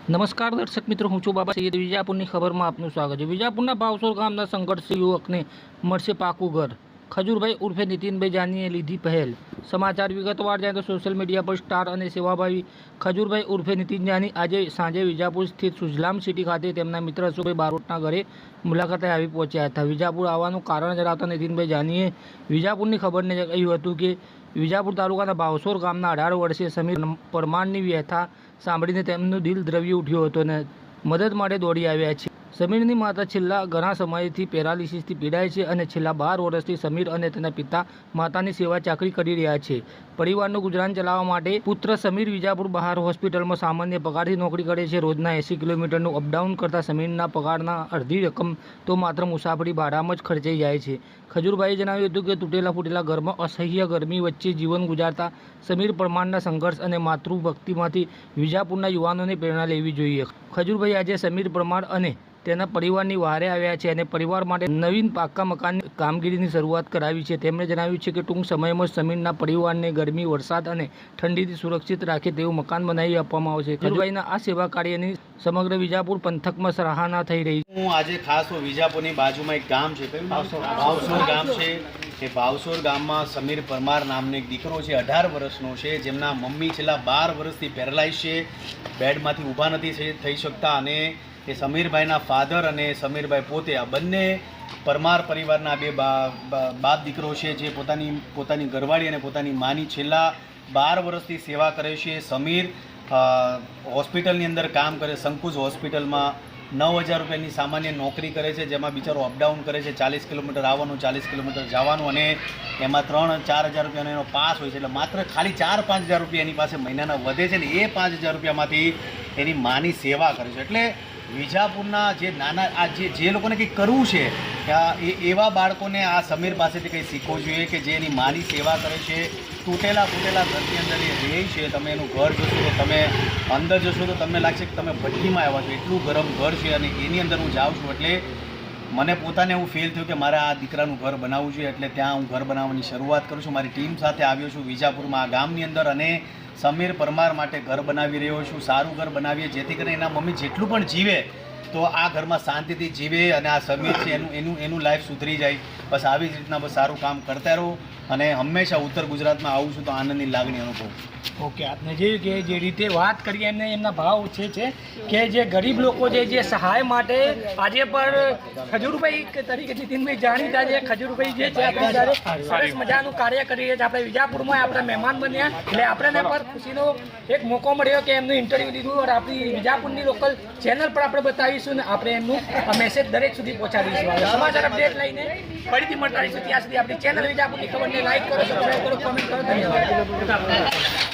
નમસ્કાર દર્શક મિત્રો, હું છું બાબા સૈયદ. વિજાપુરની ખબરમાં આપનું સ્વાગત છે. વિજાપુરના ભાવસોર ગામના સંઘર્ષ યુવકને મળશે પાકું ઘર. ખજૂરભાઈ ઉર્ફે નીતિનભાઈ જાનીએ લીધી પહેલ. સમાચાર વિગતવાર જાય તો સોશિયલ મીડિયા પર સ્ટાર અને સેવાભાવી ખજૂરભાઈ ઉર્ફે નીતિન જાની આજે સાંજે વિજાપુર સ્થિત સુજલામ સિટી ખાતે તેમના મિત્ર અશોકભાઈ બારોટના ઘરે મુલાકાતે આવી પહોંચ્યા હતા. વિજાપુર આવવાનું કારણ જણાવતા નીતિનભાઈ જાનીએ વિજાપુરની ખબરને કહ્યું હતું કે વિજાપુર તાલુકાના ભાવસોર ગામના 18 વર્ષીય સમીર પરમારની વ્યથા સાંભળીને તેમનું દિલ દ્રવી ઉઠ્યું હતું અને મદદ માટે દોડી આવ્યા છે. સમીરની માતા છેલ્લા ઘણા સમયથી પેરાલિસિસથી પીડાય છે અને છેલ્લા 12 વર્ષથી સમીર અને તેના પિતા માતાની સેવા ચાકરી કરી રહ્યા છે. પરિવારનું ગુજરાન ચલાવવા માટે પુત્ર સમીર વિજાપુર બહાર હોસ્પિટલમાં સામાન્ય પગારથી નોકરી કરે છે. રોજના 80 કિલોમીટરનું અપડાઉન કરતા સમીરના પગારના અડધી રકમ તો માત્ર મુસાફરી ભાડામાં જ ખર્ચાઈ જાય છે. ખજૂરભાઈએ જણાવ્યું હતું કે તૂટેલા ફૂટેલા ઘરમાં અસહ્ય ગરમી વચ્ચે જીવન ગુજારતા સમીર પરમારના સંઘર્ષ અને માતૃભક્તિમાંથી વિજાપુરના યુવાનોને પ્રેરણા લેવી જોઈએ. ખજૂરભાઈ આજે સમીર પરમાર અને તેના પરિવારની વહારે આવ્યા છે અને પરિવાર માટે નવીન પાક્કા મકાનની કામગીરીની શરૂઆત કરાવી છે. તેમણે જણાવ્યું છે કે ટૂંક સમયમાં સમીરના પરિવારને ગરમી, વરસાદ અને ઠંડીથી સુરક્ષિત રાખે તેવું મકાન બનાવી આપવામાં આવશે. ખજૂરભાઈના આ સેવા કાર્યની સમગ્ર વિજાપુર પંથકમાં સરાહના થઈ રહી છે. હું આજે ખાસ વિજાપુરની બાજુમાં એક ગામ છે, ભાવસોર ગામ છે. એ ભાવસોર ગામમાં સમીર પરમાર નામનો એક દીકરો છે, 18 વર્ષનો છે, જેમના મમ્મી છેલ્લા 12 વર્ષથી પેરાલાઇઝ છે, બેડમાંથી ઊભા નથી થઈ શકતા. અને એ સમીરભાઈના ફાધર અને સમીરભાઈ પોતે આ બંને પરમાર પરિવારના બે બાપ દીકરો છે, જે પોતાની ઘરવાળી અને પોતાની માની છેલ્લા 12 વર્ષથી સેવા કરે છે. સમીર હોસ્પિટલની અંદર કામ કરે, સંકુજ હોસ્પિટલમાં 9,000 રૂપિયાની સામાન્ય નોકરી કરે છે, જેમાં બિચારો અપડાઉન કરે છે. 40 કિલોમીટર આવવાનું, 40 કિલોમીટર જવાનું, અને એમાં 3-4 હજાર રૂપિયાનો એનો પાસ હોય છે. એટલે માત્ર ખાલી 4-5 હજાર રૂપિયા એની પાસે મહિનાના વધે છે ને એ 5,000 રૂપિયામાંથી એની માની સેવા કરે છે. એટલે વિજાપુરના જે નાના આ જે લોકોને કંઈક કરવું છે, એવા બાળકોને આ સમીર પાસેથી કંઈ શીખવું જોઈએ કે જે એની માની સેવા કરે છે. તૂટેલા ફૂટેલા ઘરની અંદર એ રહે છે. તમે એનું ઘર જોશો તો તમે અંદર જશો તો તમને લાગશે કે તમે ભઠ્ઠીમાં આવ્યા છો, એટલું ગરમ ઘર છે. અને એની અંદર હું જાઉં છું એટલે મને પોતાને એવું ફીલ થયું કે મારે આ દીકરાનું ઘર બનાવવું જોઈએ. એટલે ત્યાં હું ઘર બનાવવાની શરૂઆત કરું છું. મારી ટીમ સાથે આવ્યો છું વિજાપુરમાં આ ગામની અંદર, અને સમીર પરમાર માટે ઘર બનાવી રહ્યો છું. સારું ઘર બનાવીએ જેથી કરીને એના મમ્મી જેટલું પણ જીવે તો આ ઘરમાં શાંતિથી જીવે અને આ સમીર છે એનું લાઈફ સુધરી જાય. બસ આવી જ રીતના બસ સારું કામ કરતા રહો. અને હંમેશા ઉત્તર ગુજરાતમાં આવું છું તો આનંદની લાગણી અનુભવ. ઓકે, આપને જે રીતે વાત કરી એમને એમના ભાવ છે કે જે ગરીબ લોકો જે સહાય માટે આજે પણ ખજૂરભાઈ તરીકે નીતિનભાઈ જાણીતા છે. ખજૂરભાઈ જે છે આપણે જ્યારે સરસ મજાનું કાર્ય કરી રહ્યા છે. આપણે વિજાપુરમાં આપણા મહેમાન બન્યા એટલે આપણને પણ ખુશીનો એક મોકો મળ્યો કે એમનું ઇન્ટરવ્યૂ લીધું અને આપણી વિજાપુરની લોકલ ચેનલ પર આપણે બતાવીશું અને આપણે એમનું મેસેજ દરેક સુધી પહોંચાડીશું. સમાચાર અપડેટ લઈને ફરીથી મળતા રહીશું. ત્યાં સુધી આપણી ચેનલ વિજાપુરની ખબરને લાઈક કરો, સબસ્ક્રાઈબ કરો, કોમેન્ટ કરો. ધન્યવાદ.